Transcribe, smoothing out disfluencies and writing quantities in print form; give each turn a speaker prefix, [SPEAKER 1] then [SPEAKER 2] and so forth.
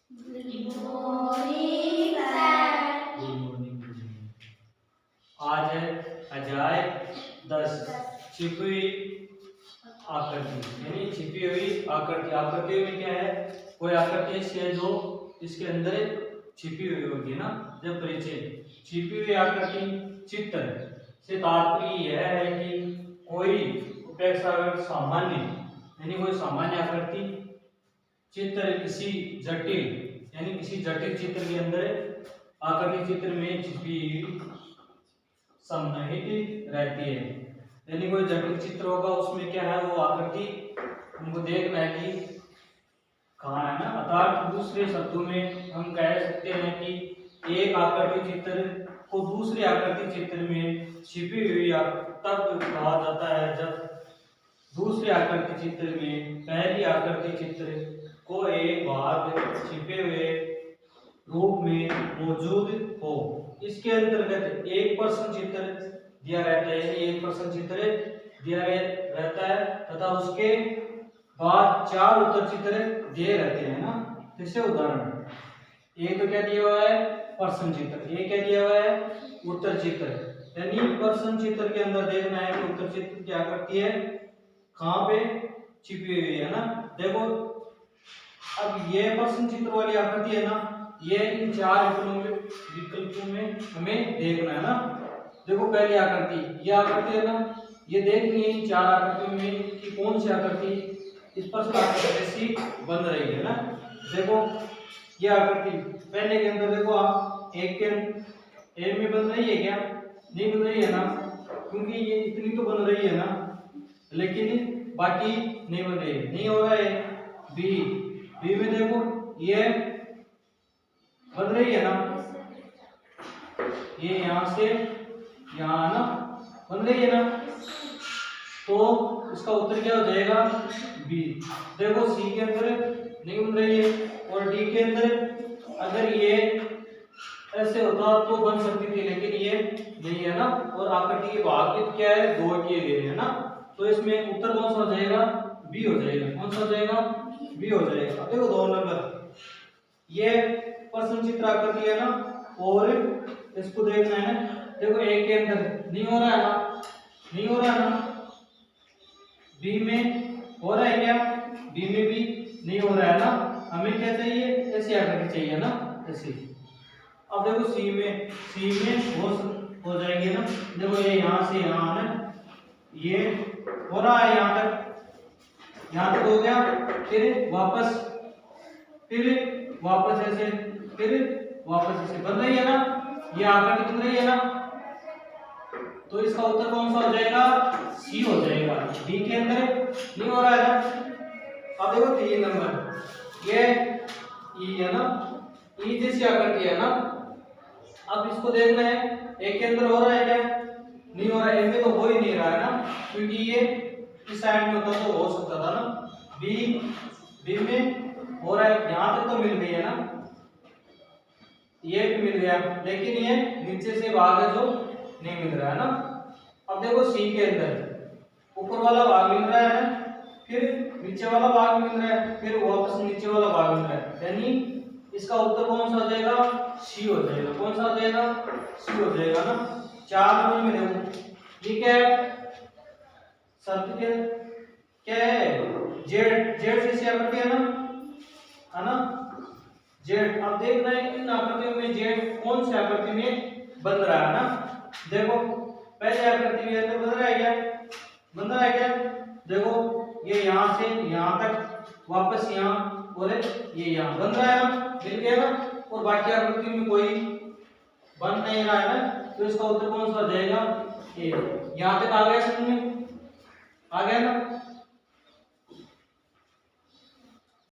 [SPEAKER 1] आज है अध्याय 10 छिपी हुई आकृति, यानी छिपी हुई आकृति। आकृति में क्या है, कोई आकृति से जो इसके अंदर छिपी हुई होगी ना। जब परिचय छिपी हुई आकृति चित्र से तात्पर्य यह है कि कोई अपेक्षाकृत सामान्य यानी कोई सामान्य आकृति चित्र किसी जटिल यानी किसी जटिल चित्र के अंदर आकृति चित्र में छिपी सम्मोहित रहती है। यानी कोई जटिल चित्र होगा उसमें क्या है, वो आकृति हमको देखना है कि कहाँ है ना। अर्थात दूसरे शब्दों में हम कह सकते हैं कि एक आकृति चित्र को दूसरे आकृति चित्र में छिपी हुई तब कहा जाता है जब दूसरे आकृति चित्र में पहली आकृति चित्र को एक भाग छिपे हुए रूप में मौजूद हो। इसके अंतर्गत एक प्रश्न चित्र दिया रहता है, यानी एक प्रश्न चित्र दिया रहता है तथा उसके बाद 4 उत्तर चित्र दिए रहते हैं ना। जैसे उदाहरण एक तो क्या दिया हुआ है, प्रश्न चित्र, एक क्या दिया हुआ है, उत्तर चित्र। यानी प्रश्न चित्र के अंदर देखना है कि उत्तर चित्र क्या करती है, कहाँ पे छिपी हुई है ना। देखो अब ये प्रश्न चित्र वाली आकृति है ना, ये इन 4 विकल्पों में हमें देखना है ना। देखो पहली आकृति, ये आकृति है ना, ये देखनी है इन 4 आकृतियों में कि कौन सी आकृति इस प्रश्न आकृति जैसी बन रही है ना। देखो ये आकृति पहले के अंदर देखो आप एक में बन रही है क्या, नहीं बन रही है ना, क्योंकि ये इतनी तो बन रही है ना, लेकिन बाकी नहीं बन रही है, नहीं हो रहा है। बी में देखो ये बन रही है ना, ये यहां से यहां ना बन रही है ना, तो इसका उत्तर क्या हो जाएगा, बी। देखो सी के अंदर नहीं बन रही है और डी के अंदर अगर ये ऐसे होता तो बन सकती थी, लेकिन ये नहीं है ना। और आकृति के भाग क्या है, 2 किए गए हैं ना, तो इसमें उत्तर कौन सा हो जाएगा, बी हो जाएगा। कौन सा हो जाएगा, बी हो जाएगा। देखो 2 नंबर ये प्रश्न चित्र आकृति है ना, और इसको देखना है ना। देखो एक के अंदर नहीं हो रहा है ना, नहीं हो रहा है ना, बी में हो रहा है क्या, बी में भी नहीं हो रहा है ना। हमें क्या चाहिए, ऐसी आकृति चाहिए ना, ऐसी। अब देखो सी में हो जाएगी ना। देखो ये यहां से यहां ना, ये हो रहा है यहां तक हो गया, फिर वापस ऐसे, फिर वापस ऐसे बन रही है ना, ये आकृति बन रही है ना, तो इसका उत्तर कौन सा हो जाएगा, सी हो जाएगा। डी के अंदर नहीं हो रहा है ना। अब देखो 3 नंबर ये ई है ना, ई जैसी आकृति है ना। अब इसको देखना है, एक के अंदर हो रहा है क्या, नहीं हो रहा है, इनमें तो हो ही नहीं रहा है ना, क्योंकि ये इस साइड में होता तो हो सकता था ना। बी में हो रहा है, यहां तक तो मिल गई है ना, ये भी मिल गया, लेकिन ये नीचे से भाग है जो नहीं मिल रहा है ना। अब देखो सी के अंदर ऊपर वाला भाग मिल रहा है, फिर नीचे वाला भाग मिल रहा है, फिर वापस नीचे वाला भाग मिल रहा है, यानी इसका उत्तर कौन सा हो जाएगा, सी हो जाएगा। कौन सा हो जाएगा, सी हो जाएगा ना। 4 नंबर में देखो ठीक है, शब्द के क्या है, जेड जैसी आकृति है ना, जेड। अब देखना है इन आकृतियों में जेड कौन सी आकृति में बन रहा है ना। देखो पहले आकृति में अंदर बन रहा है क्या, बन रहा है क्या, देखो ये यहां से यहां तक, वापस यहां, और ये यहां बन रहा है ना, मिल गया ना। और बाकी आकृति में कोई बन नहीं रहा है ना, तो इसका उत्तर कौन सा हो जाएगा, ए। यहां तक आ गया समझ में, आ गया ना।